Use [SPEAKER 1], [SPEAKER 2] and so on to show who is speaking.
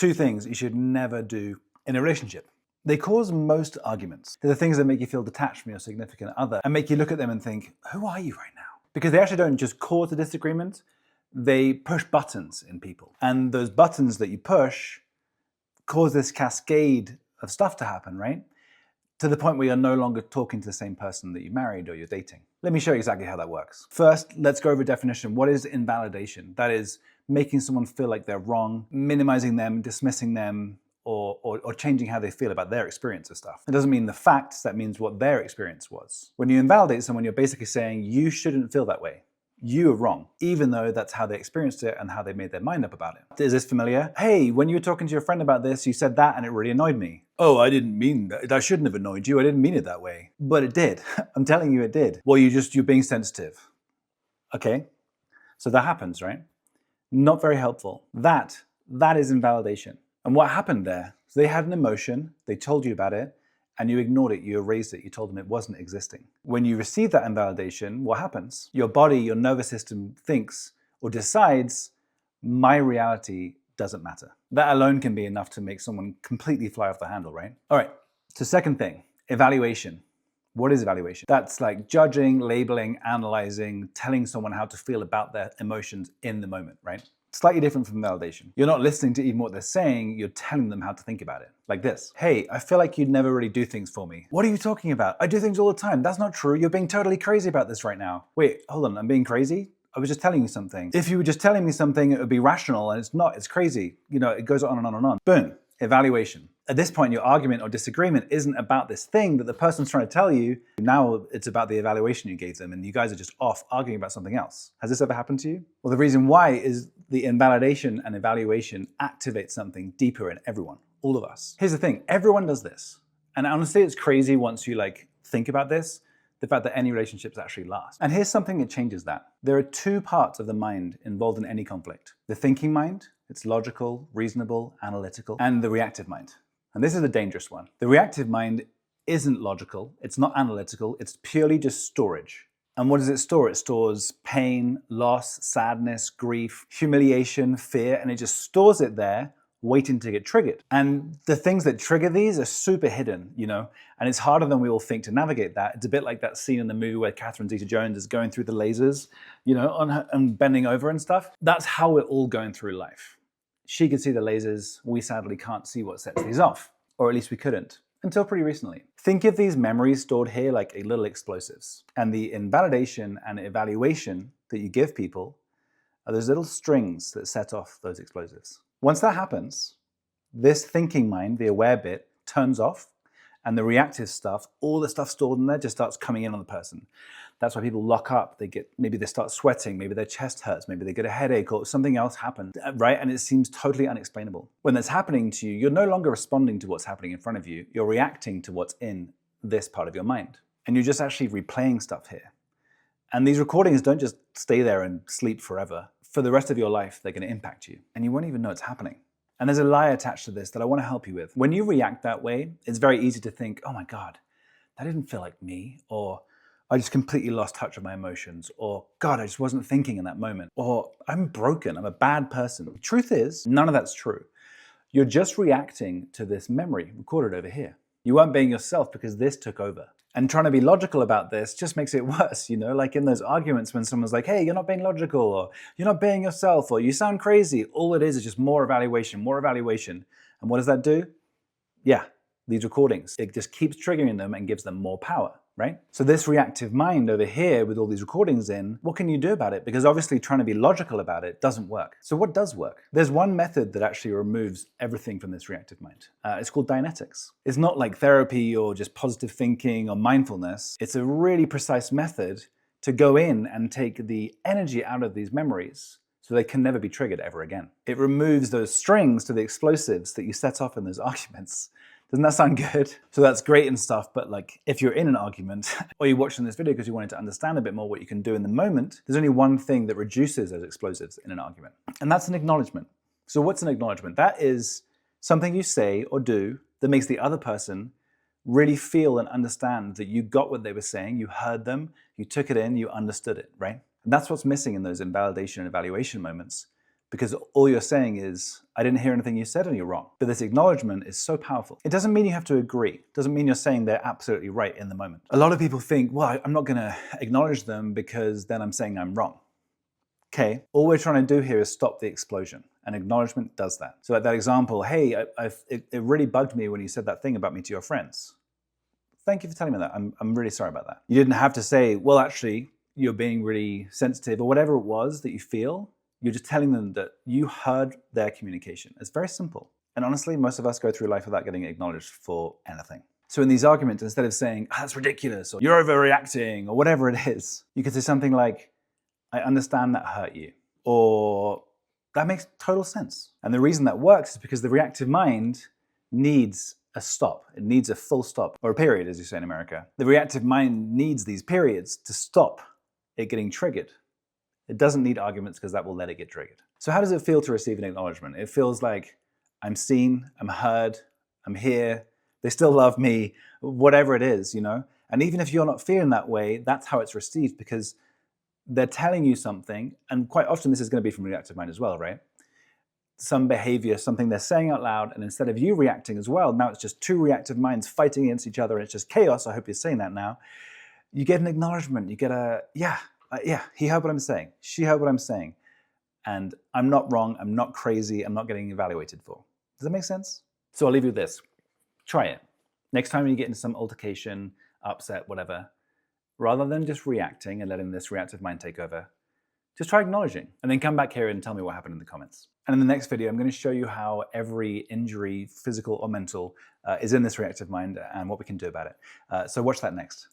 [SPEAKER 1] Two things you should never do in a relationship. They cause most arguments. They're the things that make you feel detached from your significant other and make you look at them and think, who are you right now? Because they actually don't just cause a disagreement, they push buttons in people. And those buttons that you push cause this cascade of stuff to happen, right? To the point where you're no longer talking to the same person that you married or you're dating. Let me show you exactly how that works. First, let's go over a definition. What is invalidation? That is making someone feel like they're wrong, minimizing them, dismissing them, or changing how they feel about their experience of stuff. It doesn't mean the facts, that means what their experience was. When you invalidate someone, you're basically saying you shouldn't feel that way. You are wrong, even though that's how they experienced it and how they made their mind up about it. Is this familiar? Hey, when you were talking to your friend about this, you said that and it really annoyed me. Oh, I didn't mean that. That shouldn't have annoyed you. I didn't mean it that way. But it did. I'm telling you it did. Well, you're being sensitive. Okay? So that happens, right? Not very helpful. That is invalidation. And what happened there? So they had an emotion, they told you about it, and you ignored it, you erased it, you told them it wasn't existing. When you receive that invalidation, what happens? Your body, your nervous system thinks or decides, my reality doesn't matter. That alone can be enough to make someone completely fly off the handle, right? All right, so second thing, evaluation. What is evaluation? That's like judging, labeling, analyzing, telling someone how to feel about their emotions in the moment, right? Slightly different from validation. You're not listening to even what they're saying, you're telling them how to think about it. Like this. Hey, I feel like you'd never really do things for me. What are you talking about? I do things all the time. That's not true. You're being totally crazy about this right now. Wait, hold on, I'm being crazy? I was just telling you something. If you were just telling me something, it would be rational, and it's not, it's crazy. You know, it goes on and on and on. Boom, evaluation. At this point, your argument or disagreement isn't about this thing that the person's trying to tell you. Now it's about the evaluation you gave them, and you guys are just off arguing about something else. Has this ever happened to you? Well, the reason why is the invalidation and evaluation activates something deeper in everyone, all of us. Here's the thing, everyone does this. And honestly, it's crazy once you think about this, the fact that any relationships actually last. And here's something that changes that. There are two parts of the mind involved in any conflict. The thinking mind, it's logical, reasonable, analytical, and the reactive mind. And this is the dangerous one. The reactive mind isn't logical, it's not analytical, it's purely just storage. And what does it store? It stores pain, loss, sadness, grief, humiliation, fear, and it just stores it there, waiting to get triggered. And the things that trigger these are super hidden, you know, and it's harder than we all think to navigate that. It's a bit like that scene in the movie where Catherine Zeta-Jones is going through the lasers, you know, and bending over and stuff. That's how we're all going through life. She could see the lasers, we sadly can't see what sets these off, or at least we couldn't, until pretty recently. Think of these memories stored here like little explosives, and the invalidation and evaluation that you give people are those little strings that set off those explosives. Once that happens, this thinking mind, the aware bit, turns off, and the reactive stuff, all the stuff stored in there just starts coming in on the person. That's why people lock up, maybe they start sweating, maybe their chest hurts, maybe they get a headache or something else happened, right? And it seems totally unexplainable. When that's happening to you, you're no longer responding to what's happening in front of you, you're reacting to what's in this part of your mind. And you're just actually replaying stuff here. And these recordings don't just stay there and sleep forever. For the rest of your life, they're gonna impact you, and you won't even know it's happening. And there's a lie attached to this that I wanna help you with. When you react that way, it's very easy to think, oh my God, that didn't feel like me, or I just completely lost touch of my emotions, or God, I just wasn't thinking in that moment, or I'm broken, I'm a bad person. The truth is, none of that's true. You're just reacting to this memory recorded over here. You weren't being yourself because this took over. And trying to be logical about this just makes it worse, you know? Like in those arguments when someone's like, hey, you're not being logical, or you're not being yourself, or you sound crazy. All it is just more evaluation, more evaluation. And what does that do? Yeah, these recordings. It just keeps triggering them and gives them more power, right? So this reactive mind over here with all these recordings in, what can you do about it? Because obviously trying to be logical about it doesn't work. So what does work? There's one method that actually removes everything from this reactive mind. It's called Dianetics. It's not like therapy or just positive thinking or mindfulness. It's a really precise method to go in and take the energy out of these memories so they can never be triggered ever again. It removes those strings to the explosives that you set off in those arguments. Doesn't that sound good? So that's great and stuff, but like if you're in an argument or you're watching this video because you wanted to understand a bit more what you can do in the moment, there's only one thing that reduces those explosives in an argument, and that's an acknowledgement. So what's an acknowledgement? That is something you say or do that makes the other person really feel and understand that you got what they were saying, you heard them, you took it in, you understood it, right? And that's what's missing in those invalidation and evaluation moments, because all you're saying is, I didn't hear anything you said and you're wrong. But this acknowledgement is so powerful. It doesn't mean you have to agree. It doesn't mean you're saying they're absolutely right in the moment. A lot of people think, well, I'm not going to acknowledge them because then I'm saying I'm wrong. Okay, all we're trying to do here is stop the explosion, and acknowledgement does that. So like that example, hey, it really bugged me when you said that thing about me to your friends. Thank you for telling me that. I'm really sorry about that. You didn't have to say, well, actually, you're being really sensitive, or whatever it was that you feel. You're just telling them that you heard their communication. It's very simple. And honestly, most of us go through life without getting acknowledged for anything. So in these arguments, instead of saying, oh, that's ridiculous, or you're overreacting, or whatever it is, you could say something like, I understand that hurt you, or that makes total sense. And the reason that works is because the reactive mind needs a stop. It needs a full stop, or a period, as you say in America. The reactive mind needs these periods to stop it getting triggered. It doesn't need arguments because that will let it get triggered. So how does it feel to receive an acknowledgement? It feels like I'm seen, I'm heard, I'm here, they still love me, whatever it is, you know? And even if you're not feeling that way, that's how it's received, because they're telling you something, and quite often this is going to be from reactive mind as well, right? Some behavior, something they're saying out loud, and instead of you reacting as well, now it's just two reactive minds fighting against each other, and it's just chaos. I hope you're saying that now. You get an acknowledgement. You get a, yeah, he heard what I'm saying. She heard what I'm saying. And I'm not wrong. I'm not crazy. I'm not getting evaluated for. Does that make sense? So I'll leave you with this. Try it. Next time you get into some altercation, upset, whatever, rather than just reacting and letting this reactive mind take over, just try acknowledging, and then come back here and tell me what happened in the comments. And in the next video, I'm going to show you how every injury, physical or mental, is in this reactive mind and what we can do about it. So watch that next.